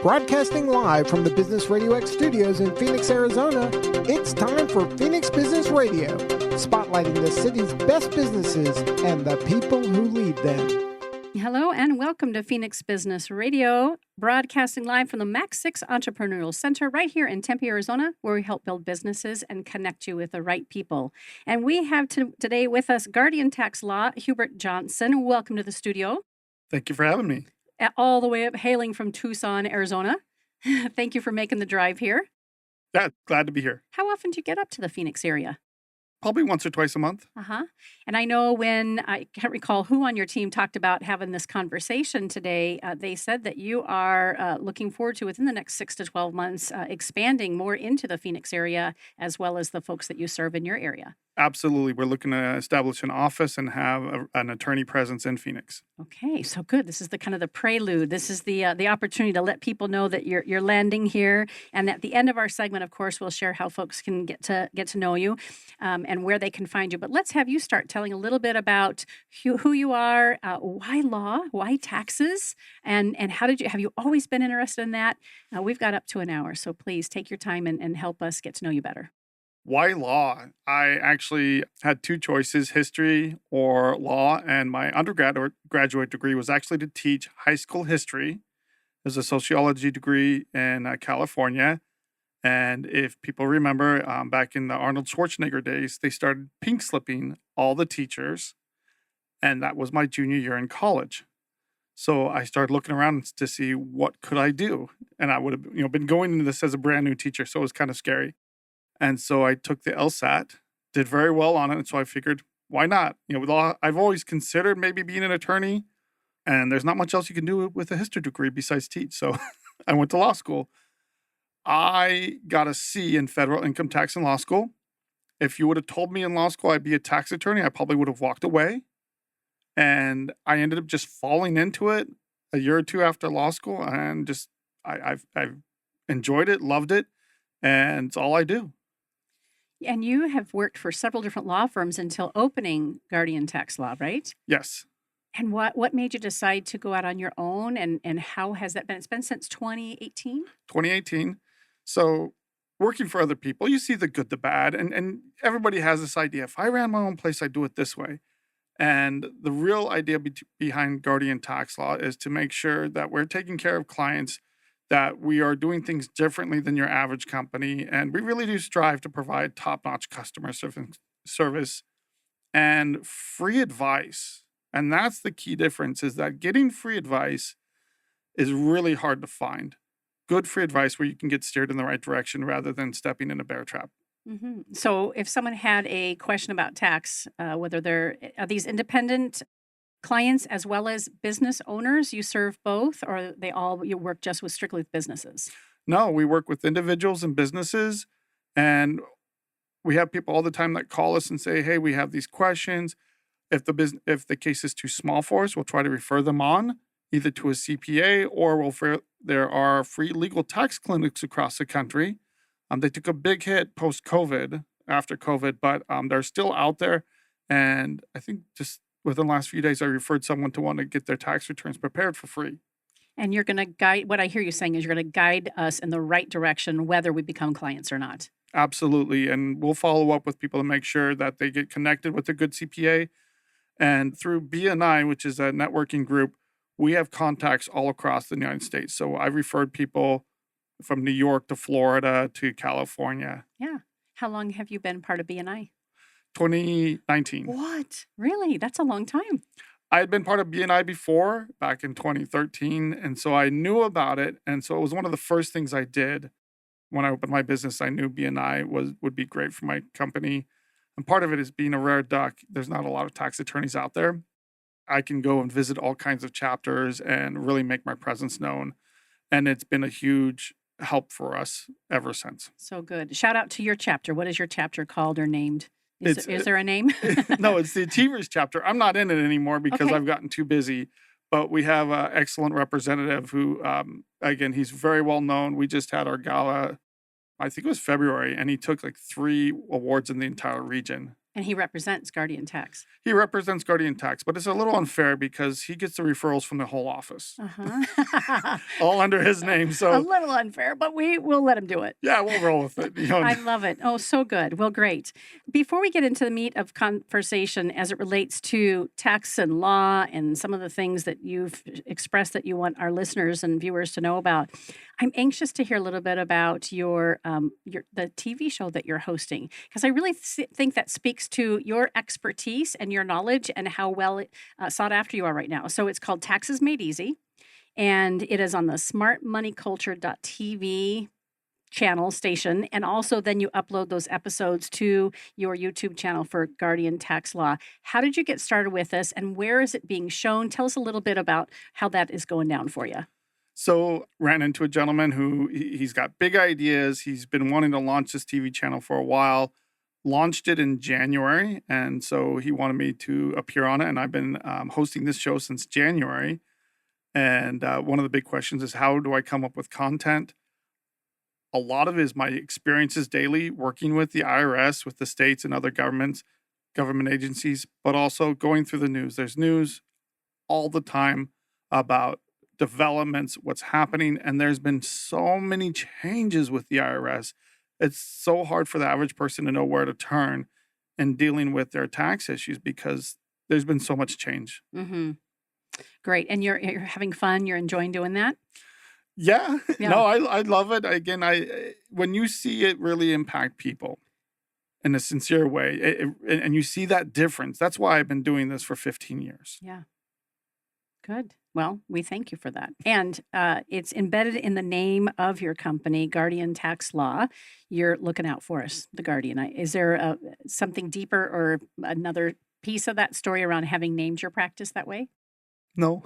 Broadcasting live from the Business RadioX studios in Phoenix, Arizona, it's time for Phoenix Business Radio, spotlighting the city's best businesses and the people who lead them. Hello and welcome to Phoenix Business Radio, broadcasting live from the Max 6 Entrepreneurial Center right here in Tempe, Arizona, where we help build businesses and connect you with the right people. And we have today with us Guardian Tax Law, Hubert Johnson. Welcome to the studio. Thank you for having me. All the way up, hailing from Tucson, Arizona. Thank you for making the drive here. Yeah, glad to be here. How often do you get up to the Phoenix area? Probably once or twice a month. And I know when, I can't recall who on your team talked about having this conversation today, they said that you are looking forward to, within the next 6 to 12 months, expanding more into the Phoenix area, as well as the folks that you serve in your area. Absolutely. We're looking to establish an office and have an attorney presence in Phoenix. Okay, so good. This is the kind of the prelude. This is the opportunity to let people know that you're landing here. And at the end of our segment, of course, we'll share how folks can get to know you and where they can find you. But let's have you start telling a little bit about who you are, why law, why taxes, and how have you always been interested in that? We've got up to an hour, so please take your time and help us get to know you better. Why law? I actually had two choices, history or law, and my undergraduate degree was actually to teach high school history. There's a sociology degree in California. And if people remember, back in the Arnold Schwarzenegger days, they started pink slipping all the teachers. And that was my junior year in college. So I started looking around to see what could I do. And I would have been going into this as a brand new teacher, so it was kind of scary. And so I took the LSAT, did very well on it. And so I figured, why not? With law, I've always considered maybe being an attorney. And there's not much else you can do with a history degree besides teach. So I went to law school. I got a C in federal income tax in law school. If you would have told me in law school I'd be a tax attorney, I probably would have walked away. And I ended up just falling into it a year or two after law school. And just, I've enjoyed it, loved it. And it's all I do. And you have worked for several different law firms until opening Guardian Tax Law, right? Yes. And what made you decide to go out on your own, and how has that been? It's been since 2018? 2018. So working for other people, you see the good, the bad, and everybody has this idea. If I ran my own place, I'd do it this way. And the real idea behind Guardian Tax Law is to make sure that we're taking care of clients, that we are doing things differently than your average company. And we really do strive to provide top-notch customer service and free advice. And that's the key difference, is that getting free advice is really hard to find. Good free advice where you can get steered in the right direction rather than stepping in a bear trap. Mm-hmm. So if someone had a question about tax, whether are these independent clients as well as business owners, you serve both, or you work just strictly with businesses? No, we work with individuals and businesses, and we have people all the time that call us and say, hey, we have these questions. If the case is too small for us, we'll try to refer them on either to a CPA, or there are free legal tax clinics across the country. They took a big hit post-COVID, after COVID, but they're still out there. And I think just within the last few days, I referred someone to want to get their tax returns prepared for free. And you're going to guide, what I hear you saying is you're going to guide us in the right direction, whether we become clients or not. Absolutely. And we'll follow up with people to make sure that they get connected with a good CPA. And through BNI, which is a networking group, we have contacts all across the United States. So I've referred people from New York to Florida to California. Yeah. How long have you been part of BNI? 2019. What? Really? That's a long time. I had been part of BNI before, back in 2013, and so I knew about it. And so it was one of the first things I did when I opened my business. I knew BNI would be great for my company. And part of it is being a rare duck. There's not a lot of tax attorneys out there. I can go and visit all kinds of chapters and really make my presence known. And it's been a huge help for us ever since. So good. Shout out to your chapter. What is your chapter called or named? Is there a name? No, it's the Achievers chapter. I'm not in it anymore because Okay. I've gotten too busy. But we have an excellent representative who, again, he's very well known. We just had our gala, I think it was February, and he took like 3 awards in the entire region. And he represents Guardian Tax. He represents Guardian Tax, but it's a little unfair because he gets the referrals from the whole office, all under his name. A So little unfair, but we'll let him do it. yeah, we'll roll with it. I love it. Oh, so good. Well, great. Before we get into the meat of conversation as it relates to tax and law and some of the things that you've expressed that you want our listeners and viewers to know about, I'm anxious to hear a little bit about the TV show that you're hosting, because I really think that speaks to your expertise and your knowledge and how well sought after you are right now. So it's called Taxes Made Easy, and it is on the smartmoneyculture.tv channel station, and also then you upload those episodes to your YouTube channel for Guardian Tax Law. How did you get started with this, and where is it being shown? Tell us a little bit about how that is going down for you. So ran into a gentleman who he's got big ideas. He's been wanting to launch this TV channel for a while, launched it in January. And so he wanted me to appear on it. And I've been hosting this show since January. And one of the big questions is, how do I come up with content? A lot of it is my experiences daily working with the IRS, with the states and other government agencies, but also going through the news. There's news all the time about developments, what's happening, and there's been so many changes with the IRS. It's so hard for the average person to know where to turn in dealing with their tax issues because there's been so much change. Mm-hmm. Great. And you're having fun? You're enjoying doing that? Yeah. No, I love it. Again, when you see it really impact people in a sincere way, and you see that difference, that's why I've been doing this for 15 years. Yeah. Good. Well, we thank you for that. And it's embedded in the name of your company, Guardian Tax Law. You're looking out for us, the Guardian. Is there something deeper or another piece of that story around having named your practice that way? No.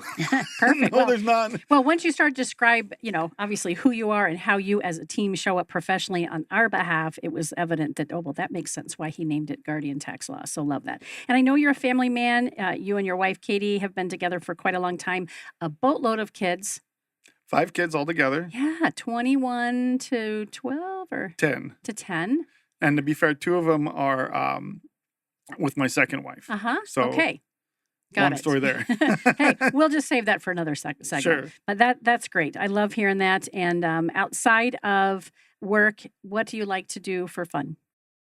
Perfect. No, there's not. Well, once you start to describe, obviously who you are and how you as a team show up professionally on our behalf, it was evident that, that makes sense why he named it Guardian Tax Law. So love that. And I know you're a family man. You and your wife, Katie, have been together for quite a long time. A boatload of kids. 5 kids altogether. Yeah, 21 to 12 or 10 to 10. And to be fair, 2 of them are with my second wife. So okay. Long story there. Hey, we'll just save that for another segment. Sure. But that's great. I love hearing that. And outside of work, what do you like to do for fun?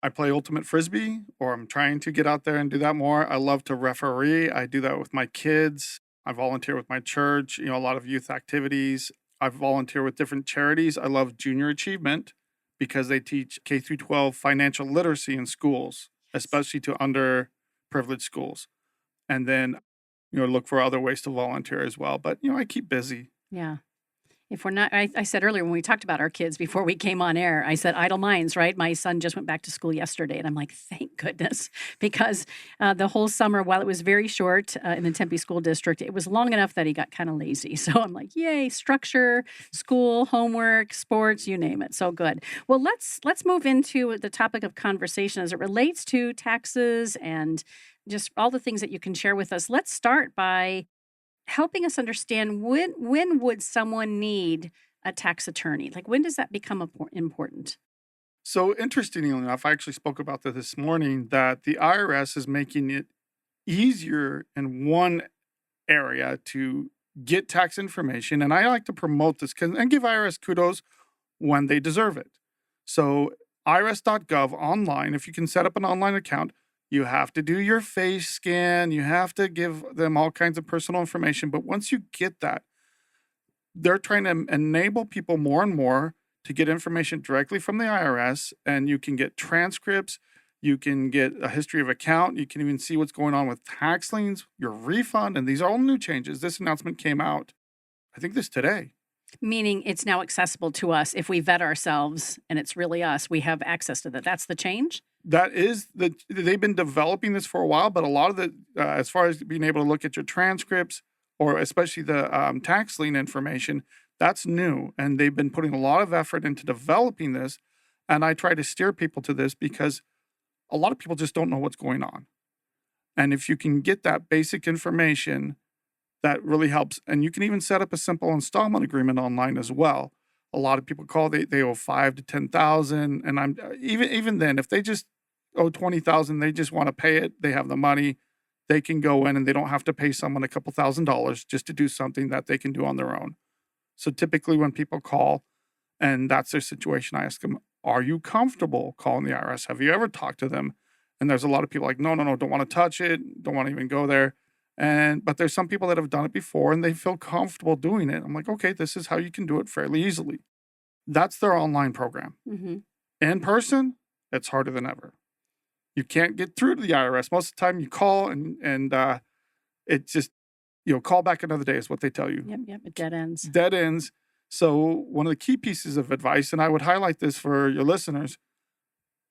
I play ultimate frisbee, or I'm trying to get out there and do that more. I love to referee. I do that with my kids. I volunteer with my church, a lot of youth activities. I volunteer with different charities. I love Junior Achievement because they teach K through 12 financial literacy in schools, especially to underprivileged schools. And then, look for other ways to volunteer as well. But, I keep busy. Yeah. If we're not, I said earlier when we talked about our kids before we came on air, I said idle minds, right? My son just went back to school yesterday, and I'm like, thank goodness, because the whole summer, while it was very short in the Tempe School District, it was long enough that he got kind of lazy. So I'm like, yay, structure, school, homework, sports, you name it. So good. Well, let's move into the topic of conversation as it relates to taxes and just all the things that you can share with us. Let's start by helping us understand when would someone need a tax attorney? Like, when does that become important? So interestingly enough, I actually spoke about this morning, that the IRS is making it easier in one area to get tax information. And I like to promote this and give IRS kudos when they deserve it. So irs.gov online, if you can set up an online account, you have to do your face scan. You have to give them all kinds of personal information. But once you get that, they're trying to enable people more and more to get information directly from the IRS. And you can get transcripts. You can get a history of account. You can even see what's going on with tax liens, your refund. And these are all new changes. This announcement came out, I think today. Meaning it's now accessible to us. If we vet ourselves and it's really us, we have access to that. That's the change? That is they've been developing this for a while, but a lot of the, as far as being able to look at your transcripts or especially the tax lien information, that's new. And they've been putting a lot of effort into developing this. And I try to steer people to this because a lot of people just don't know what's going on. And if you can get that basic information, that really helps. And you can even set up a simple installment agreement online as well. A lot of people call, they owe $5,000 to $10,000. And I'm even then, if they just owe $20,000, they just want to pay it. They have the money. They can go in and they don't have to pay someone a couple $1,000s just to do something that they can do on their own. So typically when people call and that's their situation, I ask them, are you comfortable calling the IRS? Have you ever talked to them? And there's a lot of people like, no, don't want to touch it. Don't want to even go there. But there's some people that have done it before and they feel comfortable doing it. I'm like, okay, this is how you can do it fairly easily. That's their online program. Mm-hmm. In person, it's harder than ever. You can't get through to the IRS. Most of the time you call and it just, call back another day is what they tell you. Yep. It dead ends. Dead ends. So one of the key pieces of advice, and I would highlight this for your listeners,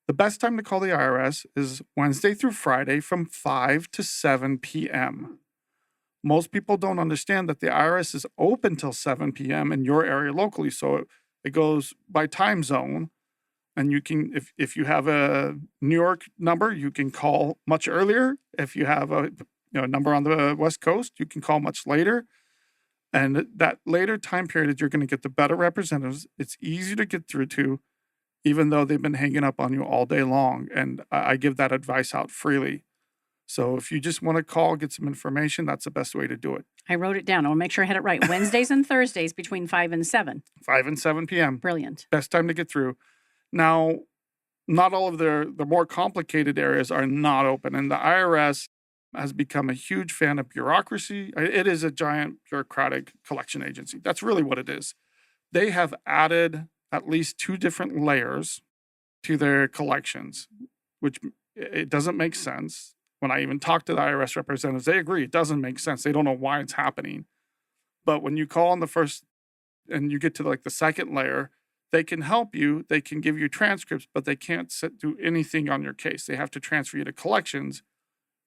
the best time to call the IRS is Wednesday through Friday from 5 to 7 p.m. Most people don't understand that the IRS is open till 7 p.m. in your area locally. So it goes by time zone. And you can, if you have a New York number, you can call much earlier. If you have a number on the West Coast, you can call much later. And that later time period, you're going to get the better representatives. It's easy to get through to, even though they've been hanging up on you all day long. And I give that advice out freely. So if you just want to call, get some information, that's the best way to do it. I wrote it down. I want to make sure I had it right. Wednesdays and Thursdays between 5 and 7. 5 and 7 p.m. Brilliant. Best time to get through. Now, not all of the more complicated areas are not open. And the IRS has become a huge fan of bureaucracy. It is a giant bureaucratic collection agency. That's really what it is. They have added at least 2 different layers to their collections, which it doesn't make sense. When I even talk to the IRS representatives, they agree it doesn't make sense. They don't know why it's happening. But when you call on the first and you get to like the second layer, they can help you. They can give you transcripts, but they can't do anything on your case. They have to transfer you to collections.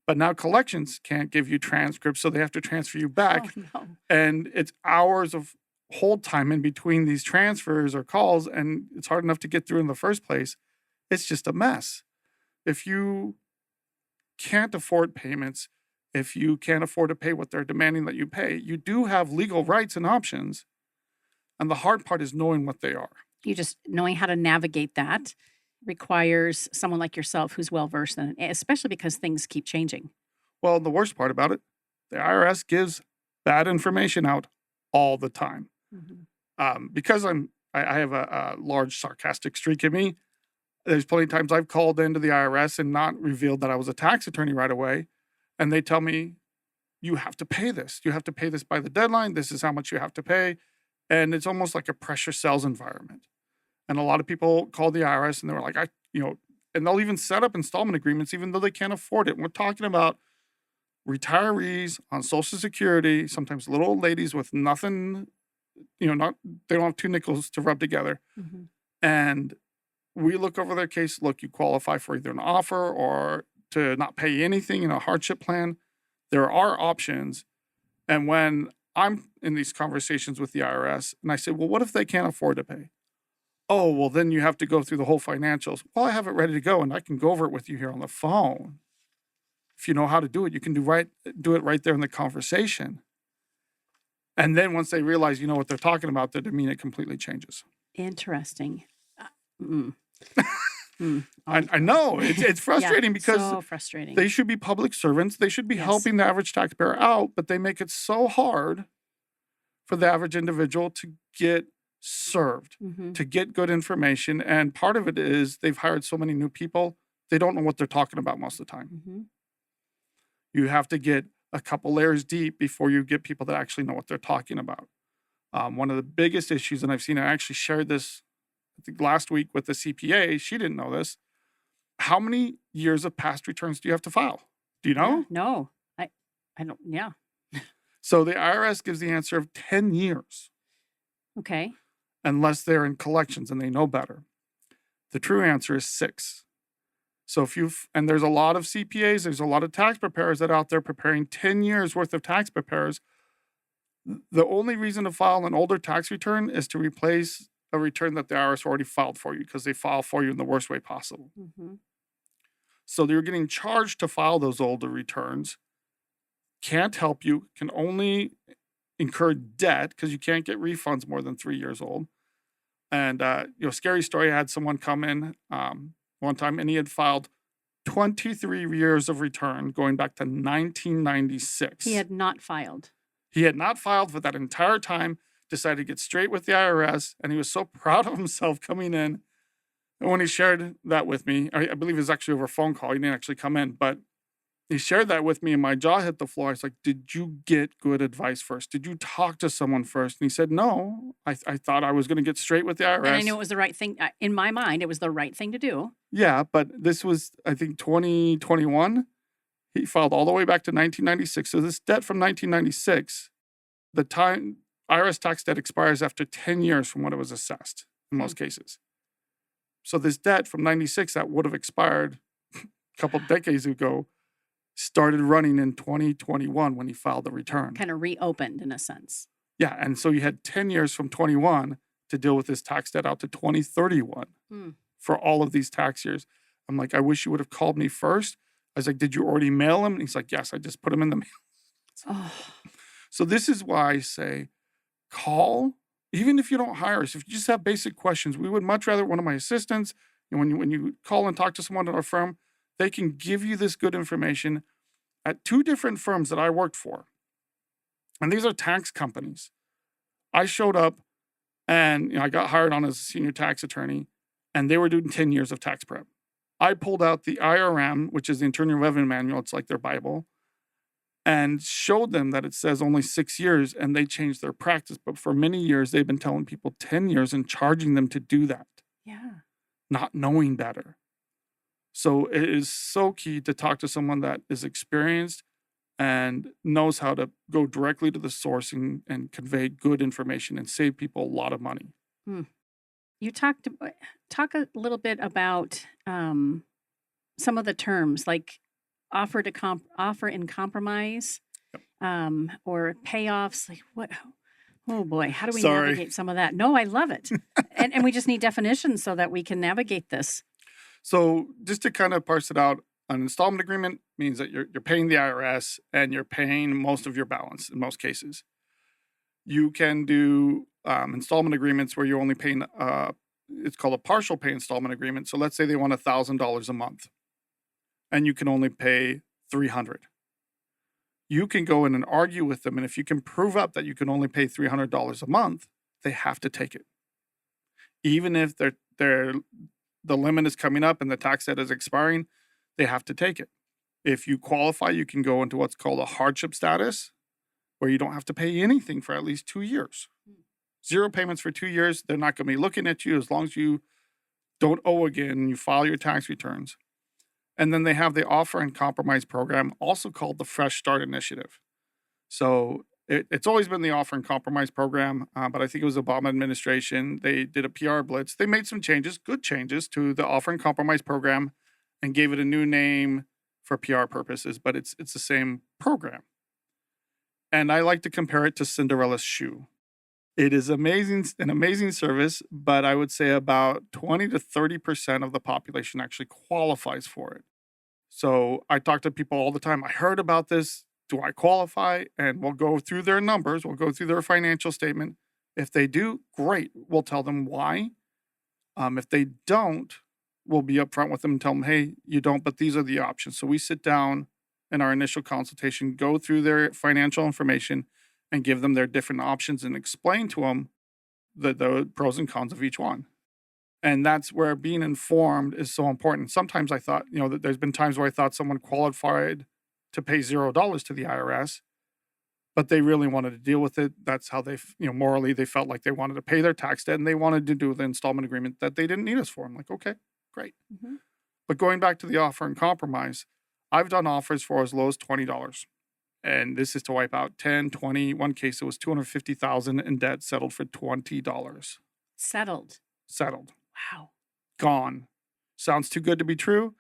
But now collections can't give you transcripts, so they have to transfer you back. Oh, no. And it's hours of hold time in between these transfers or calls, and it's hard enough to get through in the first place. It's just a mess. If you can't afford payments, if you can't afford to pay what they're demanding that you pay, you do have legal rights and options. And the hard part is knowing what they are. You just knowing how to navigate that requires someone like yourself who's well-versed in it, especially because things keep changing. Well, the worst part about it, the IRS gives bad information out all the time. Mm-hmm. Because I have a large sarcastic streak in me, there's plenty of times I've called into the IRS and not revealed that I was a tax attorney right away. And they tell me, you have to pay this. You have to pay this by the deadline. This is how much you have to pay. And it's almost like a pressure sales environment. And a lot of people call the IRS and they were like, and they'll even set up installment agreements, even though they can't afford it. And we're talking about retirees on Social Security, sometimes little old ladies with nothing, they don't have 2 nickels to rub together. Mm-hmm. And we look over their case. Look, you qualify for either an offer or to not pay anything in a hardship plan. There are options. And when I'm in these conversations with the IRS and I say, well, what if they can't afford to pay? Oh, well, then you have to go through the whole financials. Well, I have it ready to go and I can go over it with you here on the phone. If you know how to do it, you can do it right there in the conversation. And then once they realize you know what they're talking about, their demeanor completely changes. Interesting. I know it's frustrating because so frustrating. They should be public servants. They should be helping the average taxpayer out, but they make it so hard for the average individual to get served, to get good information. And part of it is they've hired so many new people, they don't know what they're talking about most of the time. You have to get a couple layers deep before you get people that actually know what they're talking about. One of the biggest issues, and I've seen, I actually shared this I think last week with the CPA, she didn't know this. How many years of past returns do you have to file? Do you know? Yeah, no, I don't. Yeah. So the IRS gives the answer of 10 years. Okay. Unless they're in collections and they know better. The true answer is 6. So and there's a lot of CPAs, there's a lot of tax preparers that are out there preparing 10 years worth of tax preparers. The only reason to file an older tax return is to replace a return that the IRS already filed for you because they file for you in the worst way possible. So you're getting charged to file those older returns. Can't help you, can only incur debt because you can't get refunds more than 3 years old. And, scary story, I had someone come in one time and he had filed 23 years of return going back to 1996. He had not filed. He had not filed for that entire time, decided to get straight with the IRS, and he was so proud of himself coming in. And when he shared that with me, I believe it was actually over a phone call. He didn't actually come in, but he shared that with me and my jaw hit the floor. I was like, did you get good advice first? Did you talk to someone first? And he said, no, I thought I was going to get straight with the IRS. And I knew it was the right thing. In my mind, it was the right thing to do. Yeah, but this was, I think, 2021. He filed all the way back to 1996. So this debt from 1996, the time IRS tax debt expires after 10 years from when it was assessed in most cases. So this debt from 96 that would have expired a couple of decades ago started running in 2021 when he filed the return. Kind of reopened in a sense. Yeah, and so you had 10 years from 21 to deal with this tax debt out to 2031 for all of these tax years. I'm like, I wish you would have called me first. I was like, did you already mail him? And he's like, yes, I just put him in the mail. Oh. So this is why I say call, even if you don't hire us. If you just have basic questions, we would much rather one of my assistants, and when you call and talk to someone at our firm, they can give you this good information at 2 different firms that I worked for. And these are tax companies. I showed up and I got hired on as a senior tax attorney, and they were doing 10 years of tax prep. I pulled out the IRM, which is the Internal Revenue Manual. It's like their Bible, and showed them that it says only 6 years, and they changed their practice. But for many years, they've been telling people 10 years and charging them to do that. Yeah. Not knowing better. So it is so key to talk to someone that is experienced and knows how to go directly to the source and convey good information and save people a lot of money. You talk a little bit about some of the terms like offer in compromise, or payoffs. Like what? Oh boy, how do we navigate some of that? No, I love it, and we just need definitions so that we can navigate this. So just to kind of parse it out, an installment agreement means that you're paying the IRS and you're paying most of your balance in most cases. You can do installment agreements where you're only paying, it's called a partial pay installment agreement. So let's say they want $1,000 a month and you can only pay $300. You can go in and argue with them. And if you can prove up that you can only pay $300 a month, they have to take it. Even if the limit is coming up and the tax debt is expiring, they have to take it. If you qualify, you can go into what's called a hardship status, where you don't have to pay anything for at least 2 years. 0 payments for 2 years. They're not going to be looking at you as long as you don't owe again and you file your tax returns. And then they have the offer and compromise program, also called the Fresh Start Initiative. So it's always been the offer and compromise program, but I think it was the Obama administration. They did a PR blitz. They made some changes, good changes to the offer and compromise program, and gave it a new name for PR purposes, but it's the same program. And I like to compare it to Cinderella's shoe. It is an amazing service, but I would say about 20 to 30% of the population actually qualifies for it. So I talk to people all the time. I heard about this. Do I qualify? And we'll go through their numbers. We'll go through their financial statement. If they do, great. We'll tell them why. If they don't, we'll be upfront with them and tell them, hey, you don't, but these are the options. So we sit down in our initial consultation, go through their financial information and give them their different options and explain to them the pros and cons of each one. And that's where being informed is so important. Sometimes I thought, that there's been times where I thought someone qualified to pay $0 to the IRS, but they really wanted to deal with it. That's how they, morally, they felt like they wanted to pay their tax debt and they wanted to do the installment agreement that they didn't need us for. I'm like, okay, great. Mm-hmm. But going back to the offer and compromise, I've done offers for as low as $20. And this is to wipe out 10, 20. One case, it was $250,000 in debt settled for $20. Settled. Wow. Gone. Sounds too good to be true.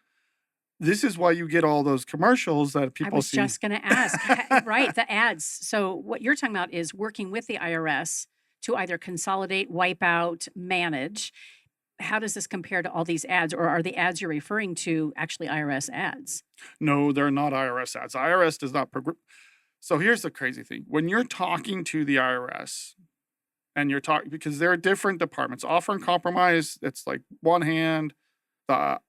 This is why you get all those commercials that people see. I was just going to ask. Right, the ads. So what you're talking about is working with the IRS to either consolidate, wipe out, manage. How does this compare to all these ads, or are the ads you're referring to actually IRS ads? No, they're not IRS ads. IRS does not So here's the crazy thing. When you're talking to the IRS and you're talking, because there are different departments, offer and compromise, it's like one hand, the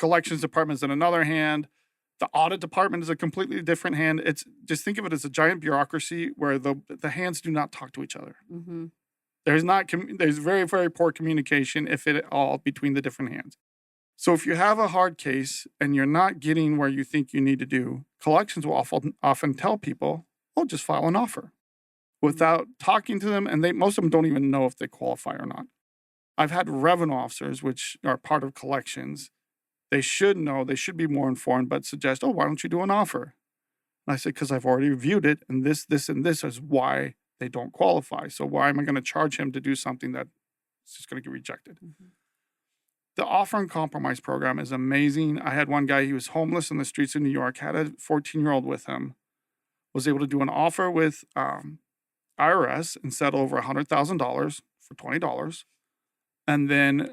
collections department is in another hand. The audit department is a completely different hand. It's just think of it as a giant bureaucracy where the hands do not talk to each other. Mm-hmm. There's very, very poor communication, if at all, between the different hands. So if you have a hard case and you're not getting where you think you need to do, collections will often tell people, oh, just file an offer without talking to them. And most of them don't even know if they qualify or not. I've had revenue officers, which are part of collections. They should know, they should be more informed, but suggest, oh, why don't you do an offer? And I said, because I've already reviewed it, and this, and this is why they don't qualify. So why am I going to charge him to do something that's just going to get rejected? Mm-hmm. The offer and compromise program is amazing. I had one guy, he was homeless in the streets of New York, had a 14-year-old with him, was able to do an offer with IRS and settle over $100,000 for $20. And then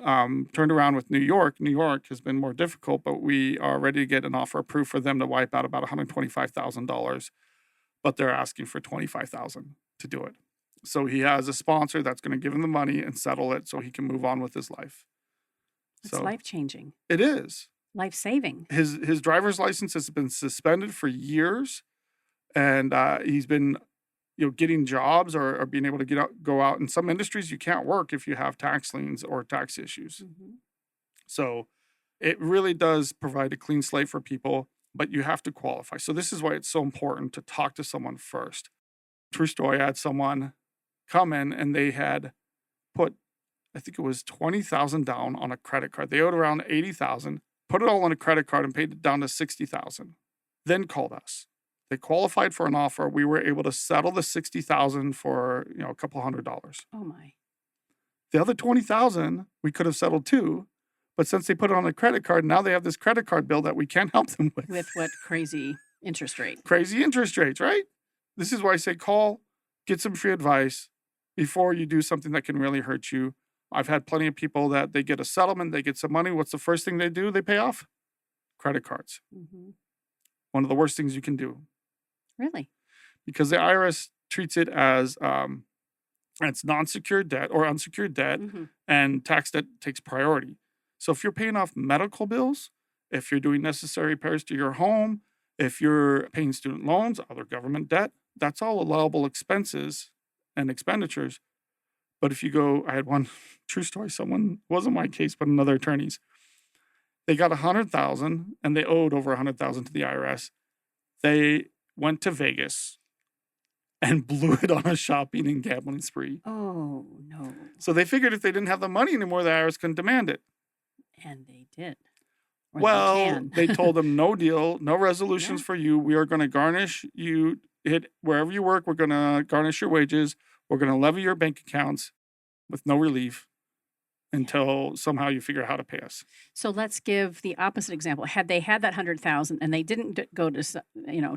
turned around with New York. New York has been more difficult, but we are ready to get an offer approved for them to wipe out about $125,000. But they're asking for $25,000 to do it. So he has a sponsor that's going to give him the money and settle it so he can move on with his life. It's life-changing. It is. Life-saving. His driver's license has been suspended for years, and he's been getting jobs or being able to go out. In some industries, you can't work if you have tax liens or tax issues. Mm-hmm. So it really does provide a clean slate for people, but you have to qualify. So this is why it's so important to talk to someone first. True story, I had someone come in and they had put, I think it was $20,000 down on a credit card. They owed around $80,000, put it all on a credit card and paid it down to $60,000. Then called us. They qualified for an offer. We were able to settle the $60,000 for a couple $100. Oh my! The other $20,000 we could have settled too, but since they put it on a credit card, now they have this credit card bill that we can't help them with. With what crazy interest rate? Crazy interest rates, right? This is why I say call, get some free advice before you do something that can really hurt you. I've had plenty of people that they get a settlement, they get some money. What's the first thing they do? They pay off credit cards. Mm-hmm. One of the worst things you can do. Really? Because the IRS treats it as it's non-secured debt or unsecured debt, Mm-hmm. and tax debt takes priority. So if you're paying off medical bills, if you're doing necessary repairs to your home, if you're paying student loans, other government debt, that's all allowable expenses and expenditures. But if you go, I had one true story, someone, wasn't my case, but another attorney's. They got $100,000 and they owed over $100,000 to the IRS. They went to Vegas and blew it on a shopping and gambling spree. Oh, no. So they figured if they didn't have the money anymore, the IRS couldn't demand it. And they did. Or Well, they told them no deal, no resolutions Yeah. for you. We are going to garnish you. Wherever you work, we're going to garnish your wages. We're going to levy your bank accounts with no relief until somehow you figure out how to pay us. So let's give the opposite example. Had they had that 100,000 and they didn't go to,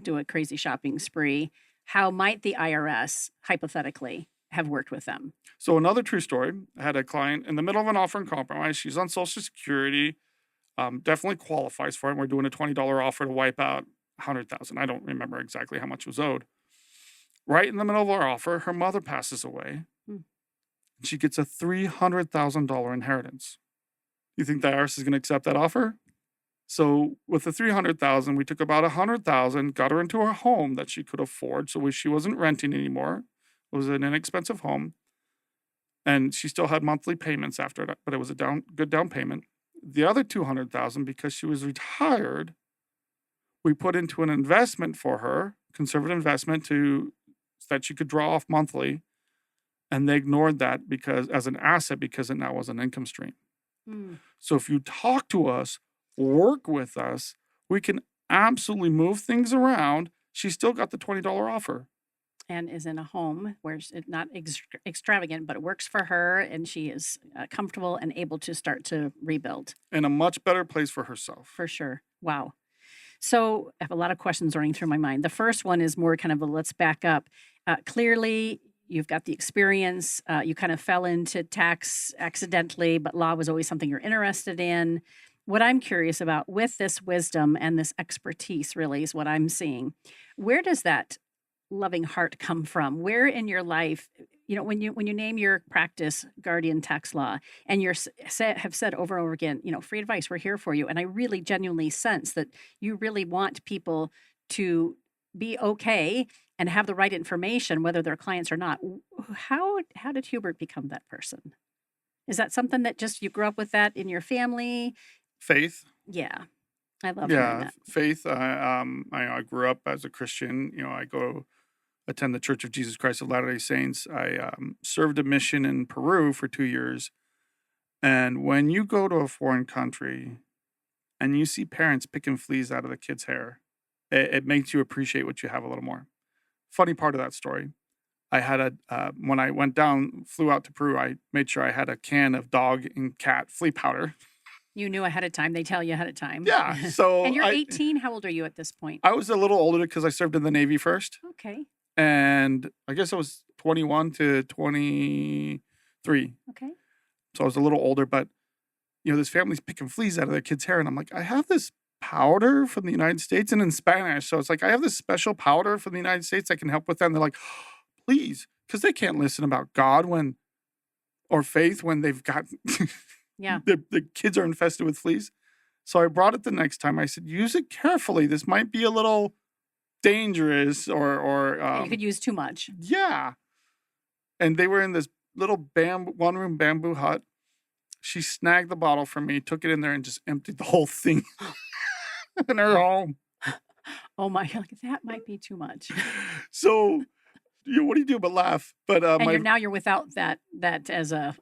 do a crazy shopping spree, how might the IRS hypothetically have worked with them? So another true story, I had a client in the middle of an offer and compromise. She's on Social Security, definitely qualifies for it. We're doing a $20 offer to wipe out $100,000. I don't remember exactly how much was owed. Right in the middle of our offer, her mother passes away. She gets a $300,000 inheritance. You think the IRS is going to accept that offer? So with the $300,000, we took about $100,000, got her into a home that she could afford. So she wasn't renting anymore. It was an inexpensive home. And she still had monthly payments after that, but it was a good down payment. The other $200,000, because she was retired, we put into an investment for her, conservative investment that she could draw off monthly. And they ignored that as an asset because it now was an income stream. So if you talk to us, work with us, we can absolutely move things around. She still got the $20 offer. And is in a home where it's not extravagant, but it works for her and she is comfortable and able to start to rebuild. In a much better place for herself. For sure. Wow. So I have a lot of questions running through my mind. The first one is more kind of let's back up. Clearly, you've got the experience. You kind of fell into tax accidentally, but law was always something you're interested in. What I'm curious about with this wisdom and this expertise really is what I'm seeing. Where does that loving heart come from? Where in your life, when you name your practice guardian tax law, and have said over and over again, free advice, we're here for you. And I really genuinely sense that you really want people to be okay and have the right information, whether they're clients or not. How did Hubert become that person? Is that something that just you grew up with that in your family? Faith. Yeah. I love hearing that. Faith. I grew up as a Christian. I go attend the Church of Jesus Christ of Latter-day Saints. I served a mission in Peru for 2 years. And when you go to a foreign country and you see parents picking fleas out of the kids' hair, it makes you appreciate what you have a little more. Funny part of that story, I had when I flew out to Peru, I made sure I had a can of dog and cat flea powder. You knew ahead of time. They tell you ahead of time. Yeah. So and you're 18. How old are you at this point? I was a little older because I served in the Navy first. Okay. And I guess I was 21 to 23. Okay. So I was a little older, but this family's picking fleas out of their kids' hair. And I'm like, I have this powder from the United States and in Spanish. So it's like, I have this special powder from the United States that can help with that. And they're like, please, because they can't listen about God or faith when they've got, the kids are infested with fleas. So I brought it the next time. I said, use it carefully. This might be a little dangerous or you could use too much. Yeah. And they were in this little one-room bamboo hut. She snagged the bottle from me, took it in there, and just emptied the whole thing in her home. Oh my God, that might be too much. So, what do you do but laugh? But now you're without that as a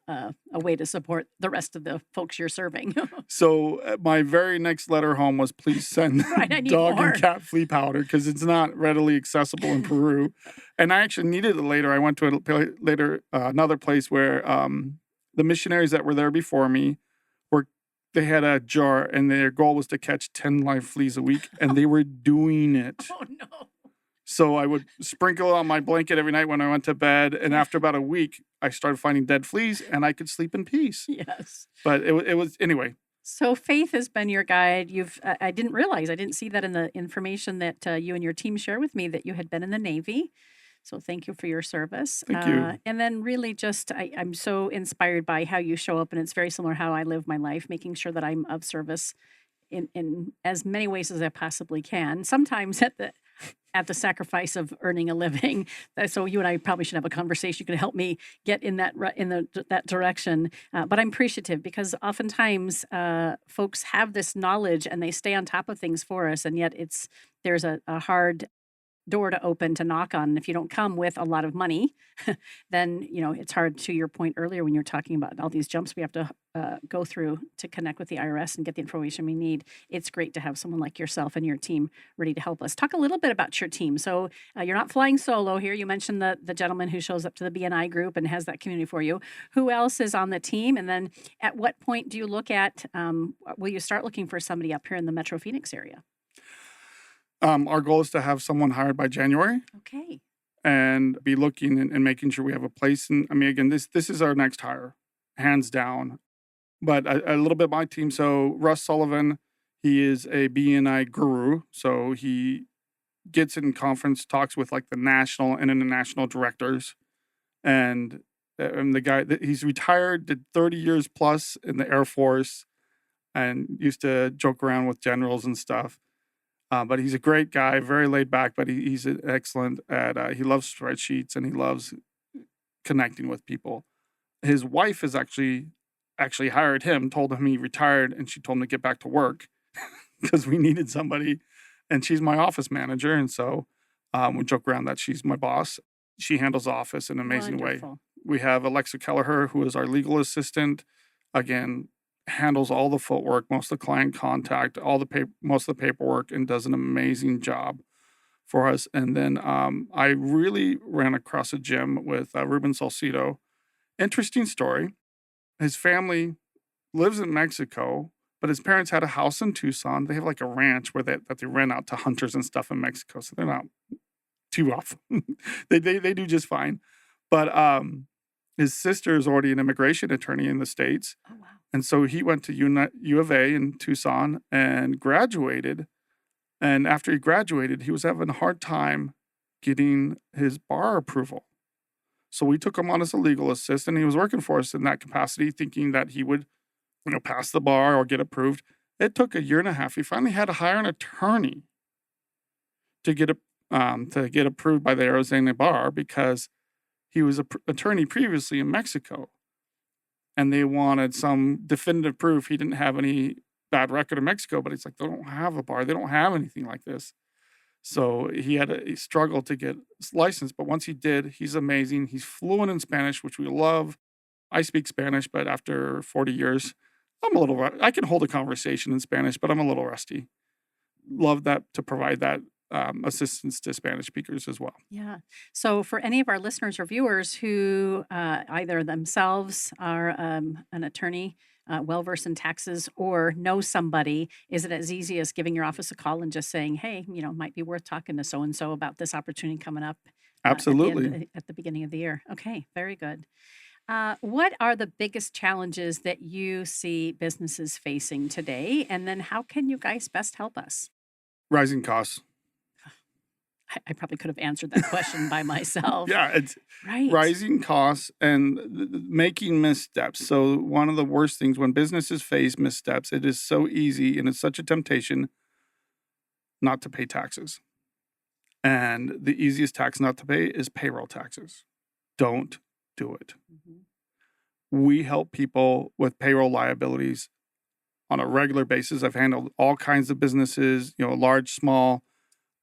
way to support the rest of the folks you're serving. So my very next letter home was, please send dog and cat flea powder because it's not readily accessible in Peru. And I actually needed it later. I went to another place where the missionaries that were there before me they had a jar and their goal was to catch 10 live fleas a week, and they were doing it. Oh no. So I would sprinkle it on my blanket every night when I went to bed. And after about a week, I started finding dead fleas and I could sleep in peace. Yes. But it was, anyway. So faith has been your guide. I didn't realize, I didn't see that in the information that you and your team share with me, that you had been in the Navy. So thank you for your service. Thank you. And then really just, I'm so inspired by how you show up, and it's very similar how I live my life, making sure that I'm of service in as many ways as I possibly can. Sometimes at the sacrifice of earning a living. So you and I probably should have a conversation. You can help me get in that direction. But I'm appreciative because oftentimes folks have this knowledge and they stay on top of things for us, and yet there's a hard door to open to knock on. And if you don't come with a lot of money, then it's hard. To your point earlier when you're talking about all these jumps we have to go through to connect with the IRS and get the information we need. It's great to have someone like yourself and your team ready to help us. Talk a little bit about your team. So you're not flying solo here. You mentioned the gentleman who shows up to the BNI group and has that community for you. Who else is on the team? And then at what point do you look at, will you start looking for somebody up here in the Metro Phoenix area? Our goal is to have someone hired by January. Okay. And be looking and making sure we have a place. And I mean, again, this is our next hire, hands down. But a little bit of my team. So Russ Sullivan, he is a BNI guru. So he gets in conference talks with like the national and international directors. And the guy, he's retired, did 30 years plus in the Air Force and used to joke around with generals and stuff. But he's a great guy, very laid back, but he's excellent at, he loves spreadsheets and he loves connecting with people. His wife has actually hired him, told him he retired, and she told him to get back to work because we needed somebody. And she's my office manager. And so we joke around that she's my boss. She handles office in an amazing Wonderful. way. We have Alexa Kelleher, who is our legal assistant. Again, handles all the footwork, most of the client contact, most of the paperwork, and does an amazing job for us. And then I really ran across a gem with Ruben Salcido. Interesting story. His family lives in Mexico, but his parents had a house in Tucson. They have like a ranch where that they rent out to hunters and stuff in Mexico. So they're not too off. they do just fine. But his sister is already an immigration attorney in the States. Oh, wow. And so he went to U of A in Tucson and graduated. And after he graduated, he was having a hard time getting his bar approval. So we took him on as a legal assist, and he was working for us in that capacity, thinking that he would, pass the bar or get approved. It took a year and a half. He finally had to hire an attorney to get approved by the Arizona bar, because he was an attorney previously in Mexico, and they wanted some definitive proof he didn't have any bad record in Mexico. But it's like, they don't have a bar. They don't have anything like this. So he had a struggle to get licensed. But once he did, he's amazing. He's fluent in Spanish, which we love. I speak Spanish, but after 40 years, I can hold a conversation in Spanish, but I'm a little rusty. Love that, to provide that assistance to Spanish speakers as well. Yeah. So for any of our listeners or viewers who either themselves are an attorney, well-versed in taxes, or know somebody, is it as easy as giving your office a call and just saying, hey, might be worth talking to so-and-so about this opportunity coming up Absolutely. at the beginning of the year? Okay, very good. What are the biggest challenges that you see businesses facing today? And then how can you guys best help us? Rising costs. I probably could have answered that question by myself. Yeah, it's Right. rising costs and making missteps. So one of the worst things when businesses face missteps, it is so easy and it's such a temptation not to pay taxes. And the easiest tax not to pay is payroll taxes. Don't do it. Mhm. We help people with payroll liabilities on a regular basis. I've handled all kinds of businesses, large, small.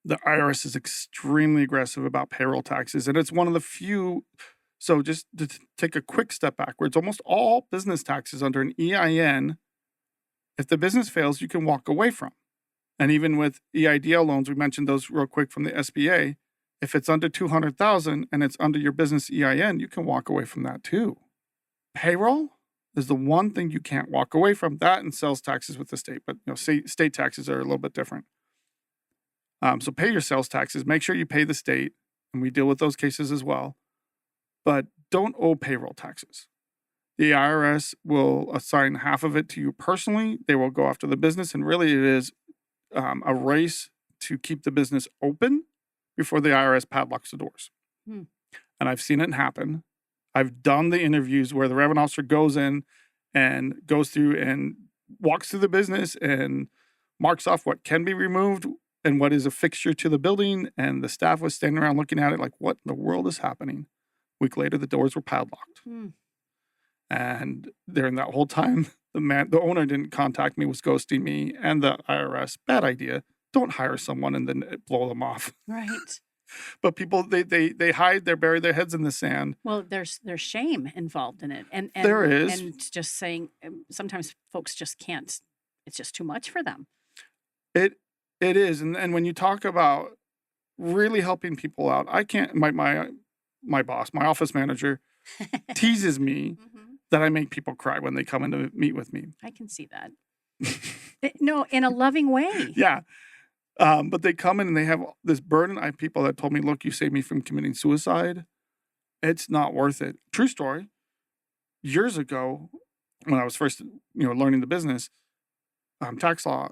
The IRS is extremely aggressive about payroll taxes, and it's one of the few. So just to take a quick step backwards, almost all business taxes under an EIN, if the business fails, you can walk away from. And even with EIDL loans, we mentioned those real quick from the SBA. If it's under $200,000 and it's under your business EIN, you can walk away from that too. Payroll is the one thing you can't walk away from. That and sales taxes with the state, but state taxes are a little bit different. So pay your sales taxes. Make sure you pay the state, and we deal with those cases as well. But don't owe payroll taxes. The IRS will assign half of it to you personally. They will go after the business, and really it is a race to keep the business open before the IRS padlocks the doors. Hmm. And I've seen it happen. I've done the interviews where the revenue officer goes in and goes through and walks through the business and marks off what can be removed and what is a fixture to the building. And the staff was standing around looking at it like, what in the world is happening? A week later, the doors were padlocked. Hmm. And during that whole time, the owner didn't contact me, was ghosting me, and the IRS. Bad idea. Don't hire someone and then blow them off. Right. But people, they hide, they bury their heads in the sand. Well, there's shame involved in it, and There is. and just saying sometimes folks just can't. It's just too much for them. It is, and when you talk about really helping people out, I can't. My boss, my office manager, teases me Mhm. that I make people cry when they come in to meet with me. I can see that. No, in a loving way. Yeah. But they come in and they have this burden. I have people that told me, look, you saved me from committing suicide. It's not worth it. True story. Years ago, when I was first, learning the business, tax law,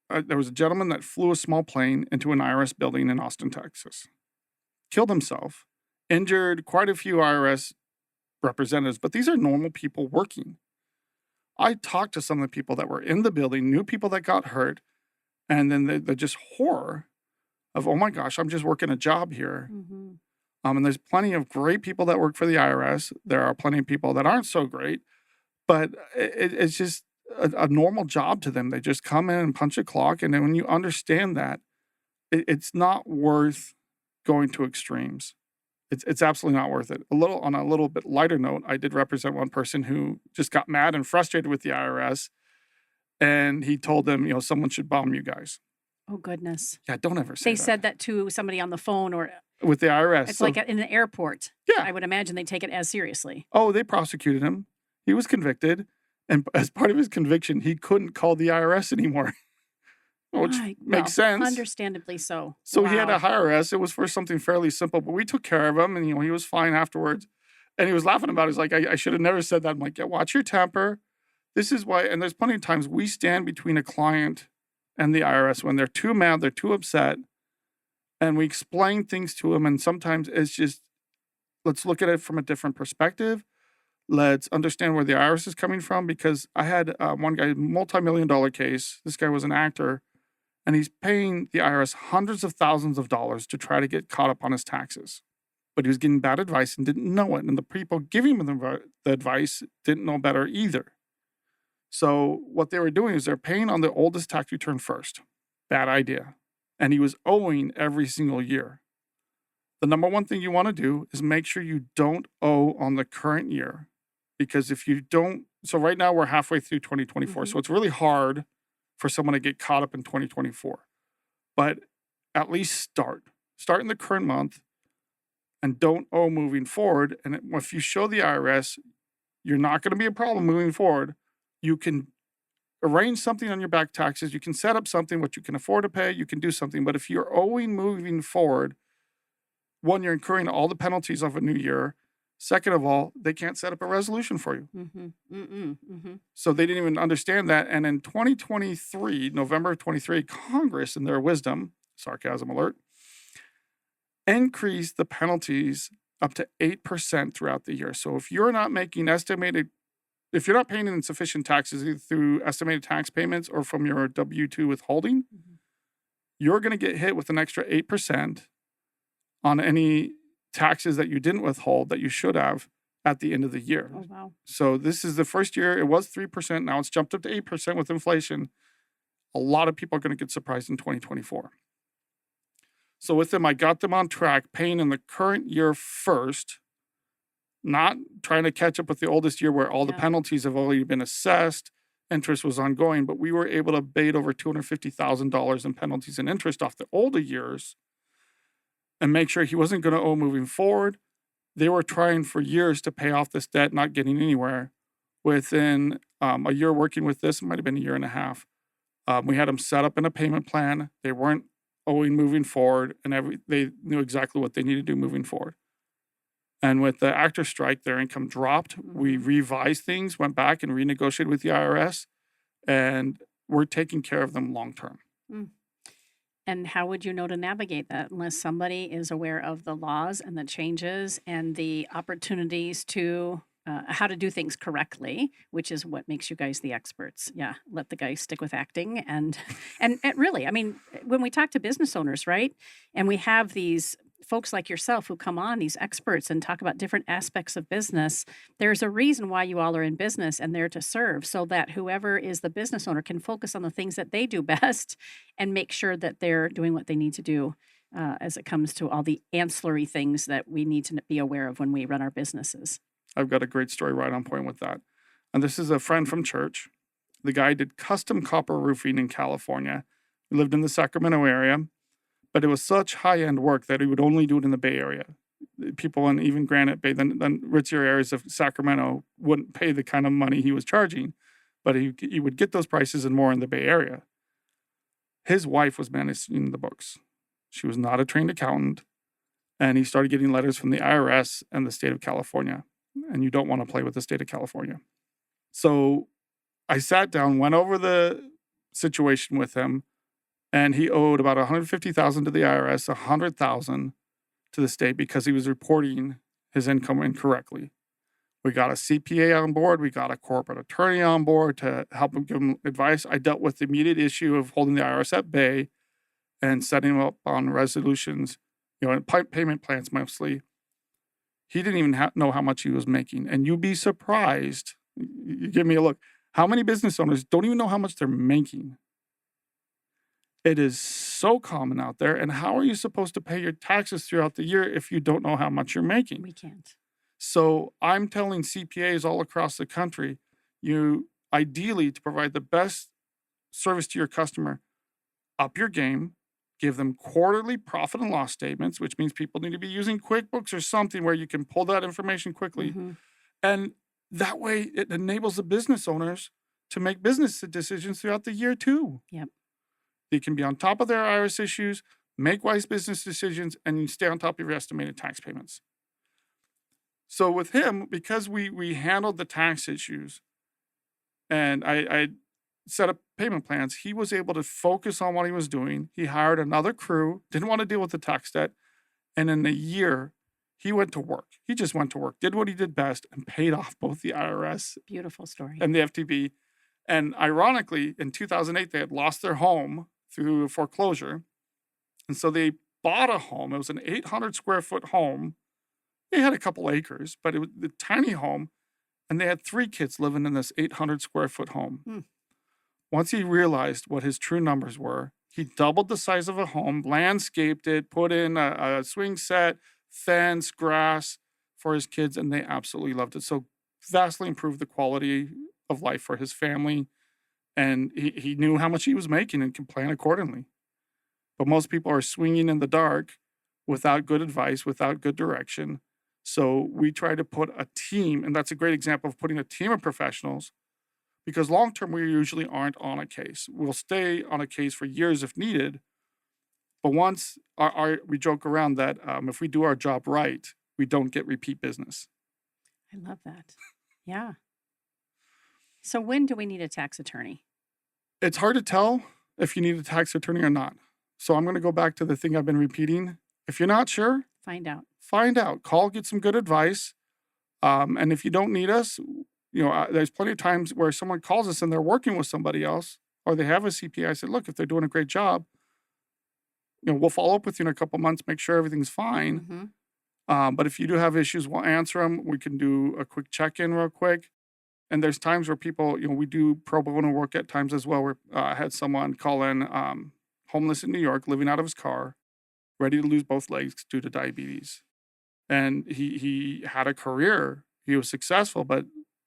there was a gentleman that flew a small plane into an IRS building in Austin, Texas. Killed himself. Injured quite a few IRS representatives, but these are normal people working. I talked to some of the people that were in the building, knew people that got hurt, and then the just horror of, oh my gosh, I'm just working a job here. Mm-hmm. And there's plenty of great people that work for the IRS. There are plenty of people that aren't so great, but it's just a normal job to them. They just come in and punch a clock. And then when you understand that, it's not worth going to extremes. It's absolutely not worth it. On a little bit lighter note, I did represent one person who just got mad and frustrated with the IRS. And he told them, someone should bomb you guys. Oh, goodness. Yeah, don't ever say They that. said that to somebody on the phone, or With the IRS. it's like in an airport. Yeah. I would imagine they take it as seriously. Oh, they prosecuted him. He was convicted. And as part of his conviction, he couldn't call the IRS anymore. Which makes sense. Understandably so. So he had to Wow. hire us. It was for something fairly simple, but we took care of him, and he was fine afterwards. And he was laughing about it. He's like, I should have never said that. I'm like, yeah, watch your temper. This is why, and there's plenty of times we stand between a client and the IRS when they're too mad, they're too upset, and we explain things to them. And sometimes it's just let's look at it from a different perspective. Let's understand where the IRS is coming from, because I had one guy, multi-million-dollar case. This guy was an actor, and he's paying the IRS hundreds of thousands of dollars to try to get caught up on his taxes. But he was getting bad advice and didn't know it. And the people giving him the advice didn't know better either. So what they were doing is they're paying on the oldest tax return first. Bad idea. And he was owing every single year. The number one thing you want to do is make sure you don't owe on the current year. Because if you don't, so right now we're halfway through 2024. So it's really hard for someone to get caught up in 2024. But at least start in the current month and don't owe moving forward. And if you show the IRS, you're not going to be a problem moving forward. You can arrange something on your back taxes. You can set up something what you can afford to pay. You can do something. But if you're owing moving forward, one, you're incurring all the penalties of a new year. Second of all, they can't set up a resolution for you. So they didn't even understand that. And in 2023, November of 23, Congress, in their wisdom, sarcasm alert, increased the penalties up to 8% throughout the year. So if you're not making if you're not paying in sufficient taxes, either through estimated tax payments or from your W-2 withholding, you're going to get hit with an extra 8% on any taxes that you didn't withhold that you should have at the end of the year. Oh, wow. So this is the first year. It was 3%. Now it's jumped up to 8% with inflation. A lot of people are going to get surprised in 2024. So with them, I got them on track, paying in the current year first, not trying to catch up with the oldest year where all the penalties have already been assessed. Interest was ongoing, but we were able to abate over $250,000 in penalties and interest off the older years and make sure he wasn't going to owe moving forward. They were trying for years to pay off this debt, not getting anywhere. Within a year working with this, it might have been a year and a half, we had them set up in a payment plan. They weren't owing moving forward, and they knew exactly what they needed to do moving forward. And with the actor strike, their income dropped. We revised things, went back and renegotiated with the IRS, and we're taking care of them long term. And how would you know to navigate that unless somebody is aware of the laws and the changes and the opportunities to how to do things correctly, which is what makes you guys the experts. Yeah, let the guys stick with acting. And really, I mean, when we talk to business owners, right, and we have these folks like yourself who come on, these experts, and talk about different aspects of business, there's a reason why you all are in business and there to serve, so that whoever is the business owner can focus on the things that they do best and make sure that they're doing what they need to do as it comes to all the ancillary things that we need to be aware of when we run our businesses. I've got a great story right on point with that. And this is a friend from church. The guy did custom copper roofing in California. He lived in the Sacramento area, but it was such high-end work that he would only do it in the Bay Area. People in even Granite Bay, then richer areas of Sacramento, wouldn't pay the kind of money he was charging, but he would get those prices and more in the Bay Area. His wife was managing the books. She was not a trained accountant, and he started getting letters from the IRS and the state of California. And you don't want to play with the state of California. So I sat down, went over the situation with him, and he owed about $150,000 to the IRS, $100,000 to the state because he was reporting his income incorrectly. We got a CPA on board. We got a corporate attorney on board to help him give him advice. I dealt with the immediate issue of holding the IRS at bay and setting him up on resolutions, and payment plans mostly. He didn't even know how much he was making. And you'd be surprised, you give me a look, how many business owners don't even know how much they're making. It is so common out there. And how are you supposed to pay your taxes throughout the year if you don't know how much you're making? We can't. So I'm telling CPAs all across the country, you ideally, to provide the best service to your customer, up your game. Give them quarterly profit and loss statements, which means people need to be using QuickBooks or something where you can pull that information quickly. And that way it enables the business owners to make business decisions throughout the year too. Yep. They can be on top of their IRS issues, make wise business decisions, and you stay on top of your estimated tax payments. So with him, because we handled the tax issues and I set up payment plans, he was able to focus on what he was doing. He hired another crew, didn't want to deal with the tax debt. And in a year, He went to work. He just went to work, did what he did best, and paid off both the IRS Beautiful story. and the FTB. And ironically, in 2008, they had lost their home through foreclosure. And so they bought a home. It was an 800 square foot home. They had a couple acres, but it was a tiny home. And they had 3 kids living in this 800 square foot home. Hmm. Once he realized what his true numbers were, he doubled the size of a home, landscaped it, put in a swing set, fence, grass for his kids, and they absolutely loved it. So vastly improved the quality of life for his family. And he knew how much he was making and could plan accordingly. But most people are swinging in the dark without good advice, without good direction. So we try to put a team, and that's a great example of putting a team of professionals, because long-term, we usually aren't on a case. We'll stay on a case for years if needed. But once we joke around that if we do our job right, we don't get repeat business. I love that. Yeah. So when do we need a tax attorney? It's hard to tell if you need a tax attorney or not. So I'm going to go back to the thing I've been repeating. If you're not sure, Find out. find out. Call, get some good advice. And if you don't need us, there's plenty of times where someone calls us and they're working with somebody else, or they have a CPA. I said, look, if they're doing a great job, we'll follow up with you in a couple months, make sure everything's fine. Mm-hmm. But if you do have issues, we'll answer them. We can do a quick check-in real quick. And there's times where people, we do pro bono work at times as well, where I had someone call in homeless in New York, living out of his car, ready to lose both legs due to diabetes. And he had a career. He was successful. But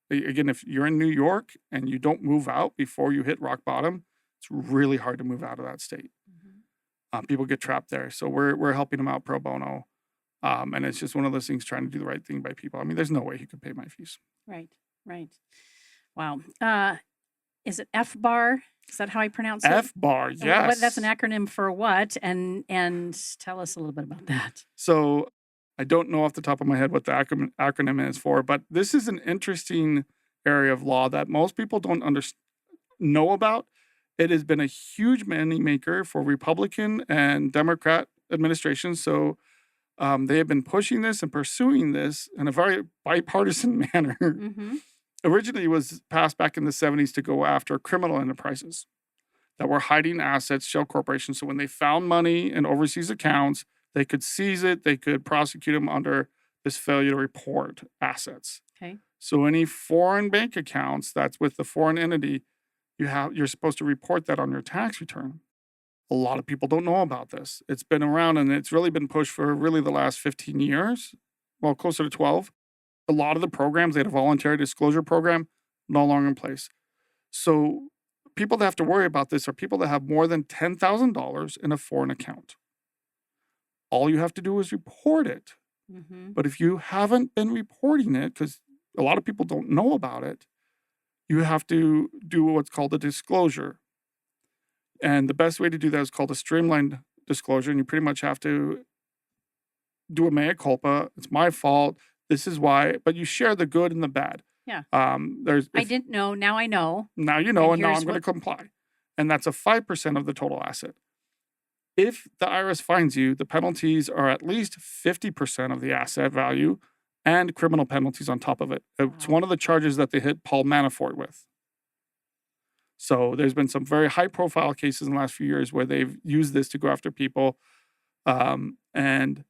again, if you're in New York and you don't move out before you hit rock bottom, it's really hard to move out of that state. Mm-hmm. People get trapped there. So we're helping them out pro bono. And it's just one of those things, trying to do the right thing by people. I mean, there's no way he could pay my fees. Right. Wow. Is it FBAR? Is that how I pronounce it? FBAR, yes. That's an acronym for what? And tell us a little bit about that. So I don't know off the top of my head what the acronym is for, but this is an interesting area of law that most people don't know about. It has been a huge moneymaker for Republican and Democrat administrations. So they have been pushing this and pursuing this in a very bipartisan manner. Mm-hmm. Originally, it was passed back in the 70s to go after criminal enterprises that were hiding assets, shell corporations. So when they found money in overseas accounts, they could seize it. They could prosecute them under this failure to report assets. Okay. So any foreign bank accounts that's with the foreign entity, you're supposed to report that on your tax return. A lot of people don't know about this. It's been around, and it's really been pushed for really the last 15 years, well, closer to 12. A lot of the programs, they had a voluntary disclosure program, no longer in place. So people that have to worry about this are people that have more than $10,000 in a foreign account. All you have to do is report it. Mm-hmm. But if you haven't been reporting it, because a lot of people don't know about it, you have to do what's called a disclosure. And the best way to do that is called a streamlined disclosure. And you pretty much have to do a mea culpa. It's my fault. This is why. But you share the good and the bad. Yeah. I didn't know. Now I know. Now you know, and now here's I'm going to comply. And that's a 5% of the total asset. If the IRS finds you, the penalties are at least 50% of the asset value and criminal penalties on top of it. It's one of the charges that they hit Paul Manafort with. So there's been some very high-profile cases in the last few years where they've used this to go after people, and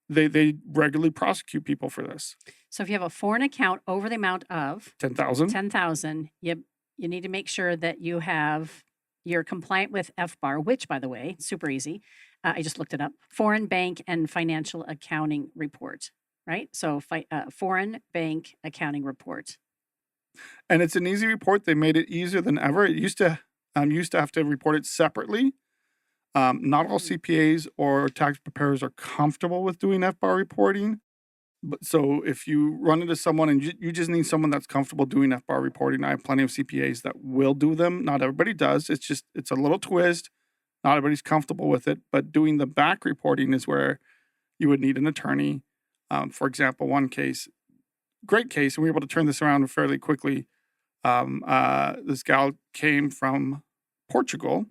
they regularly prosecute people for this. So if you have a foreign account over the amount of $10,000, you need to make sure that you're compliant with FBAR, which, by the way, super easy. I just looked it up. Foreign Bank and Financial Accounting Report, right? So Foreign Bank Accounting Report. And it's an easy report. They made it easier than ever. It used to have to report it separately. Not all CPAs or tax preparers are comfortable with doing FBAR reporting. But so if you run into someone and you just need someone that's comfortable doing FBAR reporting, I have plenty of CPAs that will do them. Not everybody does. It's a little twist. Not everybody's comfortable with it. But doing the back reporting is where you would need an attorney. For example, one case, great case, and we were able to turn this around fairly quickly. This gal came from Portugal,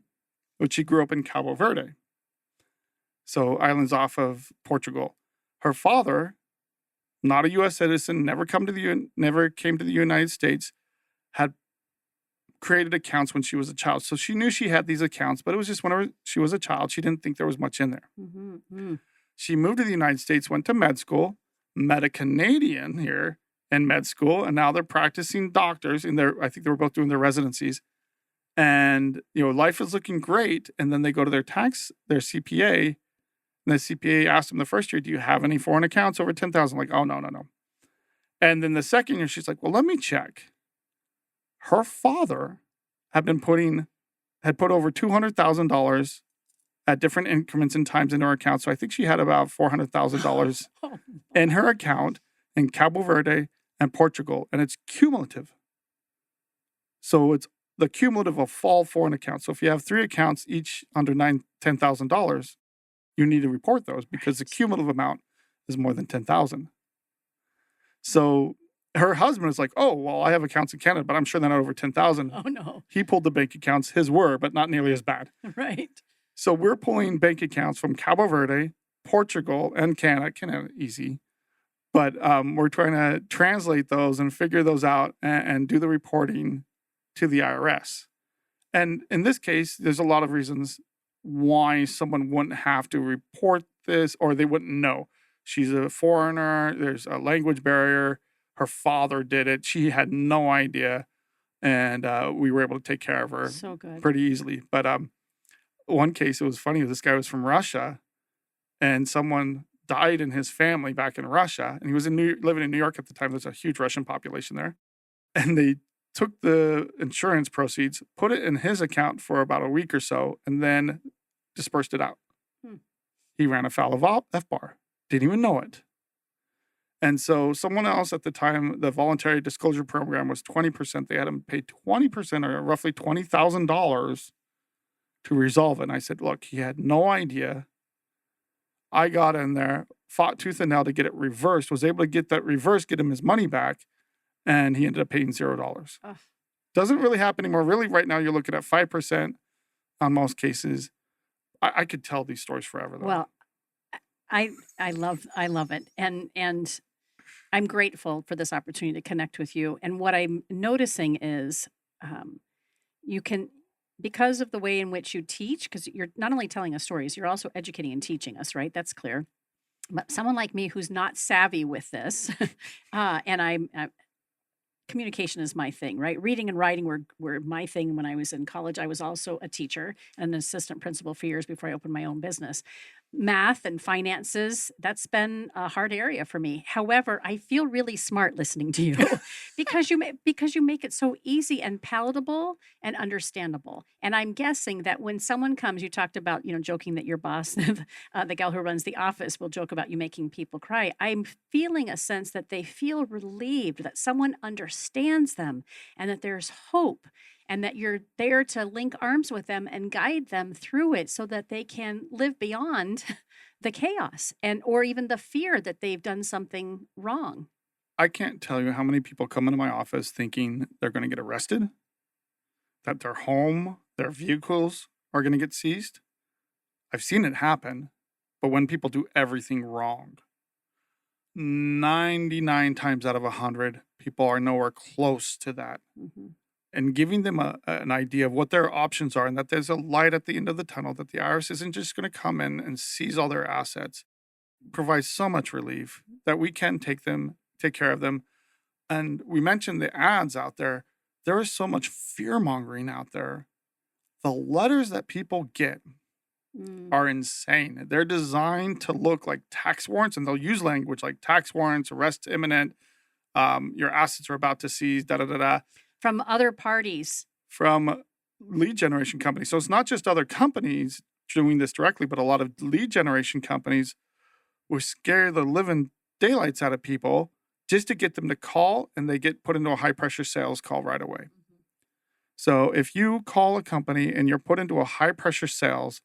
which she grew up in Cabo Verde. So islands off of Portugal. Her father, not a U.S. citizen, never came to the United States, had created accounts when she was a child. So she knew she had these accounts, but it was just whenever she was a child, she didn't think there was much in there. Mm-hmm. She moved to the United States, went to med school, met a Canadian here in med school, and now they're practicing doctors I think they were both doing their residencies. And, life is looking great. And then they go to their CPA, and the CPA asked them the first year, do you have any foreign accounts over 10,000? Like, oh, no. And then the second year, she's like, well, let me check. Her father had put over $200,000 at different increments and times in her account. So I think she had about $400,000 in her account in Cabo Verde and Portugal, and it's cumulative. So it's the cumulative of all foreign accounts. So if you have 3 accounts, each under $10,000, you need to report those because the cumulative amount is more than $10,000. So her husband is like, oh, well, I have accounts in Canada, but I'm sure they're not over 10,000. Oh, no. He pulled the bank accounts. His were, but not nearly as bad. Right. So we're pulling bank accounts from Cabo Verde, Portugal, and Canada. Canada, easy. But we're trying to translate those and figure those out and do the reporting to the IRS. And in this case, there's a lot of reasons why someone wouldn't have to report this or they wouldn't know. She's a foreigner. There's a language barrier. Her father did it. She had no idea. And we were able to take care of her So good. pretty easily. But one case, it was funny. This guy was from Russia, and someone died in his family back in Russia. And he was living in New York at the time. There's a huge Russian population there. And they took the insurance proceeds, put it in his account for about a week or so, and then dispersed it out. He ran afoul of FBAR. Didn't even know it. And so someone else at the time, the voluntary disclosure program was 20%. They had him pay 20% or roughly $20,000 to resolve it. And I said, look, he had no idea. I got in there, fought tooth and nail to get it reversed, was able to get that reversed, get him his money back, and he ended up paying $0. Doesn't really happen anymore. Really, right now, you're looking at 5% on most cases. I could tell these stories forever, though. Well, I love it. And I'm grateful for this opportunity to connect with you. And what I'm noticing is you can, because of the way in which you teach, because you're not only telling us stories, you're also educating and teaching us, right? That's clear. But someone like me who's not savvy with this, and communication is my thing, right? Reading and writing were my thing when I was in college. I was also a teacher and an assistant principal for years before I opened my own business. Math and finances, that's been a hard area for me. However, I feel really smart listening to you because you make it so easy and palatable and understandable. And I'm guessing that when someone comes, you talked about, joking that your boss, the gal who runs the office, will joke about you making people cry. I'm feeling a sense that they feel relieved that someone understands them and that there's hope, and that you're there to link arms with them and guide them through it so that they can live beyond the chaos or even the fear that they've done something wrong. I can't tell you how many people come into my office thinking they're going to get arrested, that their home, their vehicles are going to get seized. I've seen it happen, but when people do everything wrong, 99 times out of 100, people are nowhere close to that. Mm-hmm. And giving them an idea of what their options are and that there's a light at the end of the tunnel, that the IRS isn't just going to come in and seize all their assets, provides so much relief that we can take care of them. And we mentioned the ads out there. There is so much fear-mongering out there. The letters that people get are insane. They're designed to look like tax warrants, and they'll use language like tax warrants, arrest imminent, your assets are about to seize, da-da-da-da. From other parties. From lead generation companies. So it's not just other companies doing this directly, but a lot of lead generation companies will scare the living daylights out of people just to get them to call, and they get put into a high-pressure sales call right away. Mm-hmm. So if you call a company and you're put into a high-pressure sales,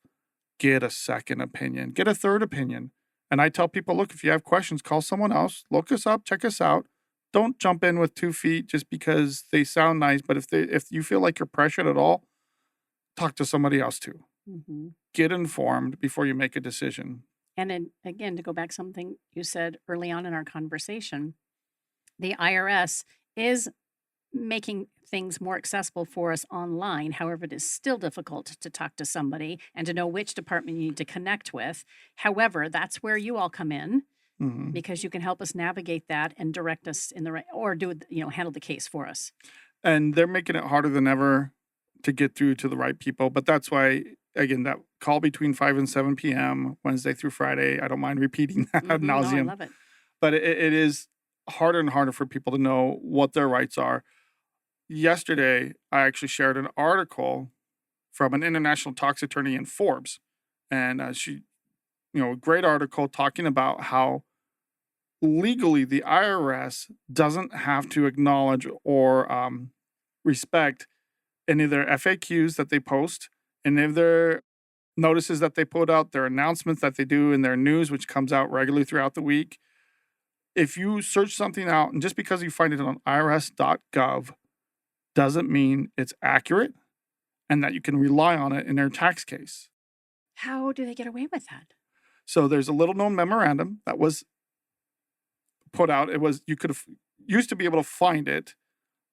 get a second opinion, get a third opinion. And I tell people, look, if you have questions, call someone else, look us up, check us out. Don't jump in with 2 feet just because they sound nice. But if you feel like you're pressured at all, talk to somebody else too. Mm-hmm. Get informed before you make a decision. And then again, to go back something you said early on in our conversation, the IRS is making things more accessible for us online. However, it is still difficult to talk to somebody and to know which department you need to connect with. However, that's where you all come in Hmm. because you can help us navigate that and direct us in the right, or do it, handle the case for us. And they're making it harder than ever to get through to the right people. But that's why, again, that call between 5 and 7 p.m., Wednesday through Friday, I don't mind repeating that ad No, I nauseum. love it. But it is harder and harder for people to know what their rights are. Yesterday, I actually shared an article from an international tax attorney in Forbes. And she, a great article talking about how legally the IRS doesn't have to acknowledge or respect any of their FAQs that they post, any of their notices that they put out, their announcements that they do in their news, which comes out regularly throughout the week. If you search something out, and just because you find it on irs.gov doesn't mean it's accurate and that you can rely on it in their tax case. How do they get away with that? So there's a little known memorandum that was put out. You could have used to be able to find it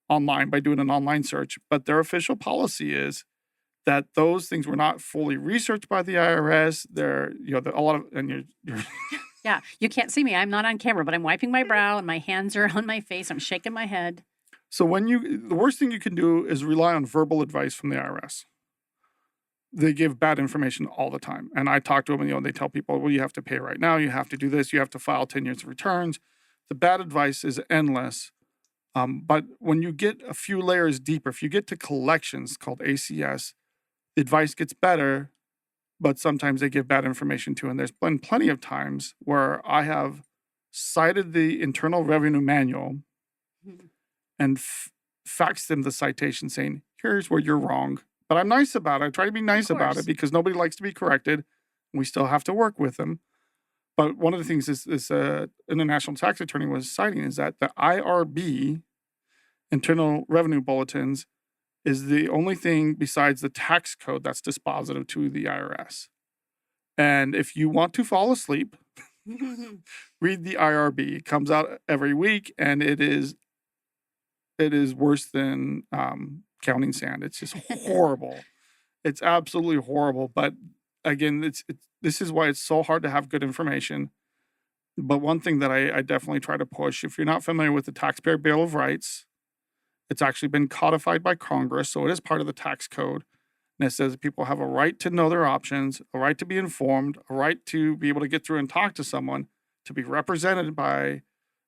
online by doing an online search, but their official policy is that those things were not fully researched by the IRS. They're, a lot of, and you're Yeah, you can't see me. I'm not on camera, but I'm wiping my brow and my hands are on my face. I'm shaking my head. So the worst thing you can do is rely on verbal advice from the IRS. They give bad information all the time. And I talk to them and, they tell people, well, you have to pay right now. You have to do this. You have to file 10 years of returns. The bad advice is endless. But when you get a few layers deeper, if you get to collections called ACS, the advice gets better, but sometimes they give bad information too. And there's been plenty of times where I have cited the Internal Revenue Manual and faxed them the citation saying, here's where you're wrong. But I'm nice about it. I try to be nice about it because nobody likes to be corrected. We still have to work with them. But one of the things this international tax attorney was citing is that the IRB, Internal Revenue Bulletins, is the only thing besides the tax code that's dispositive to the IRS. And if you want to fall asleep, read the IRB. It comes out every week, and it is worse than counting sand. It's just horrible. It's absolutely horrible. But again, this is why it's so hard to have good information. But one thing that I definitely try to push, if you're not familiar with the Taxpayer Bill of Rights, it's actually been codified by Congress, so it is part of the tax code. And it says people have a right to know their options, a right to be informed, a right to be able to get through and talk to someone, to be represented by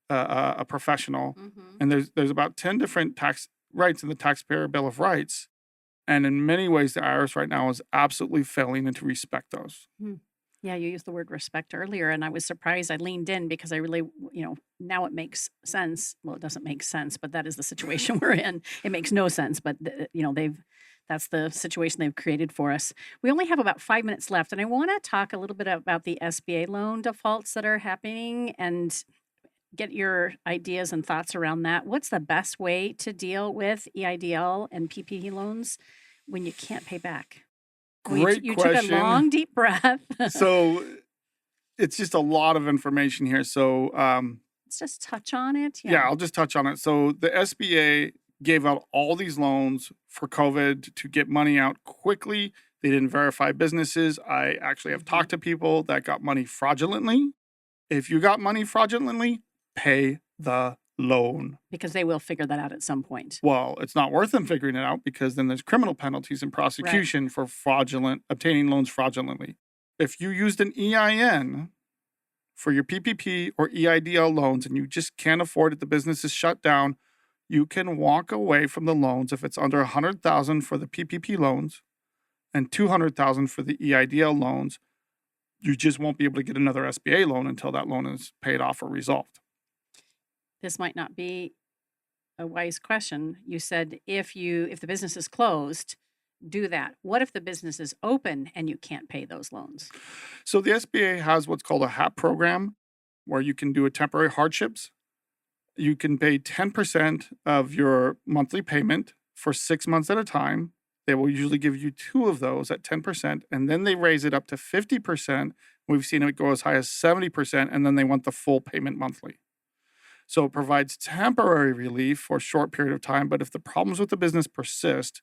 a professional. And there's about 10 different tax rights in the Taxpayer Bill of Rights. And in many ways, the IRS right now is absolutely failing to respect those. Yeah, you used the word respect earlier, and I was surprised. I leaned in because I really, now it makes sense. Well, it doesn't make sense, but that is the situation we're in. It makes no sense, but that's the situation they've created for us. We only have about 5 minutes left, and I want to talk a little bit about the SBA loan defaults that are happening and get your ideas and thoughts around that. What's the best way to deal with EIDL and PPP loans when you can't pay back? Great You question. took a long, deep breath. So it's just a lot of information here. So let's just touch on it. Yeah, I'll just touch on it. So the SBA gave out all these loans for COVID to get money out quickly. They didn't verify businesses. I actually have talked to people that got money fraudulently. If you got money fraudulently, pay the loan. Because they will figure that out at some point. Well, it's not worth them figuring it out because then there's criminal penalties and prosecution for obtaining loans fraudulently. If you used an EIN for your PPP or EIDL loans and you just can't afford it, the business is shut down, you can walk away from the loans if it's under $100,000 for the PPP loans and $200,000 for the EIDL loans. You just won't be able to get another SBA loan until that loan is paid off or resolved. This might not be a wise question. You said if the business is closed, do that. What if the business is open and you can't pay those loans? So the SBA has what's called a HAP program where you can do a temporary hardships. You can pay 10% of your monthly payment for 6 months at a time. They will usually give you 2 of those at 10%, and then they raise it up to 50%. We've seen it go as high as 70%, and then they want the full payment monthly. So it provides temporary relief for a short period of time, but if the problems with the business persist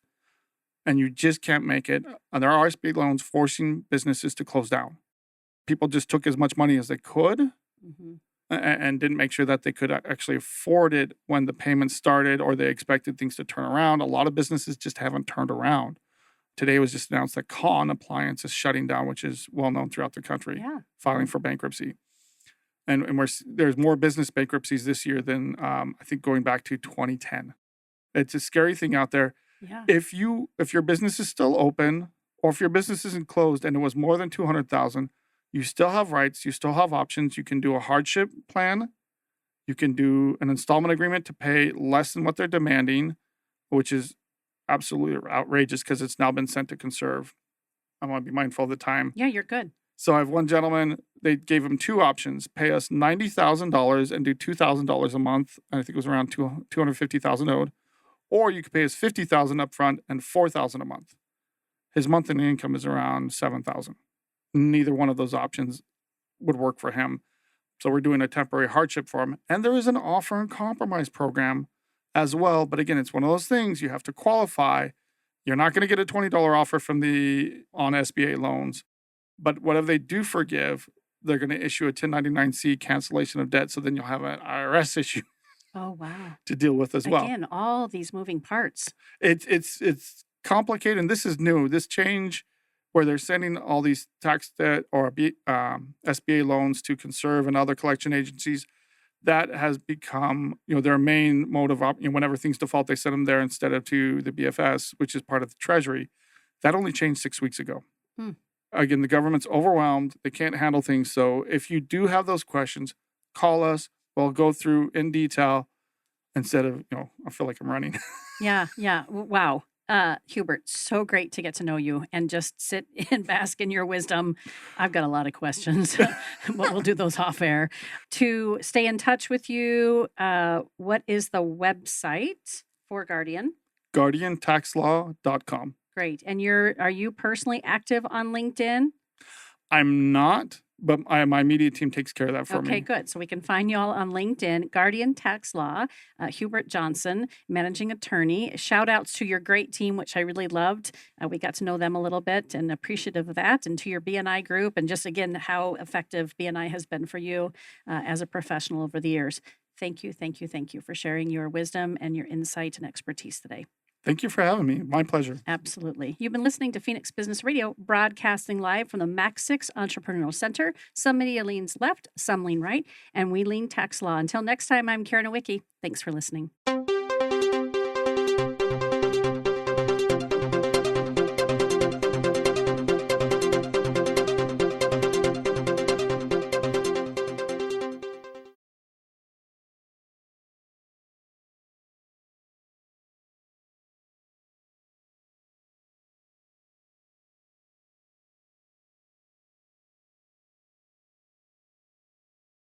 and you just can't make it, there are SBA loans forcing businesses to close down. People just took as much money as they could and didn't make sure that they could actually afford it when the payments started, or they expected things to turn around. A lot of businesses just haven't turned around. Today was just announced that Con Appliance is shutting down, which is well known throughout the country, filing for bankruptcy. And there's more business bankruptcies this year than I think going back to 2010. It's a scary thing out there. Yeah. If your business is still open, or if your business isn't closed and it was more than $200,000, you still have rights. You still have options. You can do a hardship plan. You can do an installment agreement to pay less than what they're demanding, which is absolutely outrageous because it's now been sent to conserve. I want to be mindful of the time. Yeah, you're good. So I have one gentleman, they gave him 2 options: pay us $90,000 and do $2,000 a month. And I think it was around $250,000 owed. Or you could pay us $50,000 up front and $4,000 a month. His monthly income is around $7,000. Neither one of those options would work for him. So we're doing a temporary hardship for him. And there is an offer and compromise program as well. But again, it's one of those things you have to qualify. You're not going to get a $20 offer from on SBA loans. But whatever they do forgive, they're going to issue a 1099-C cancellation of debt. So then you'll have an IRS issue. Oh, wow. To deal with as well. Again, all these moving parts. It's complicated, and this is new. This change where they're sending all these tax debt or SBA loans to conserve and other collection agencies, that has become their main mode of whenever things default, they send them there instead of to the BFS, which is part of the Treasury. That only changed 6 weeks ago. Again, the government's overwhelmed. They can't handle things. So if you do have those questions, call us. We'll go through in detail instead of, I feel like I'm running. Yeah. Wow. Hubert, so great to get to know you and just sit and bask in your wisdom. I've got a lot of questions, but we'll do those off air. To stay in touch with you, what is the website for Guardian? GuardianTaxLaw.com. Great. And are you personally active on LinkedIn? I'm not, but my media team takes care of that for me. Okay, good. So we can find you all on LinkedIn. Guardian Tax Law, Hubert Johnson, managing attorney. Shout outs to your great team, which I really loved. We got to know them a little bit and appreciative of that. And to your BNI group, and just again, how effective BNI has been for you as a professional over the years. Thank you for sharing your wisdom and your insight and expertise today. Thank you for having me. My pleasure. Absolutely. You've been listening to Phoenix Business Radio, broadcasting live from the Max 6 Entrepreneurial Center. Some media leans left, some lean right, and we lean tax law. Until next time, I'm Karen Nowicki. Thanks for listening.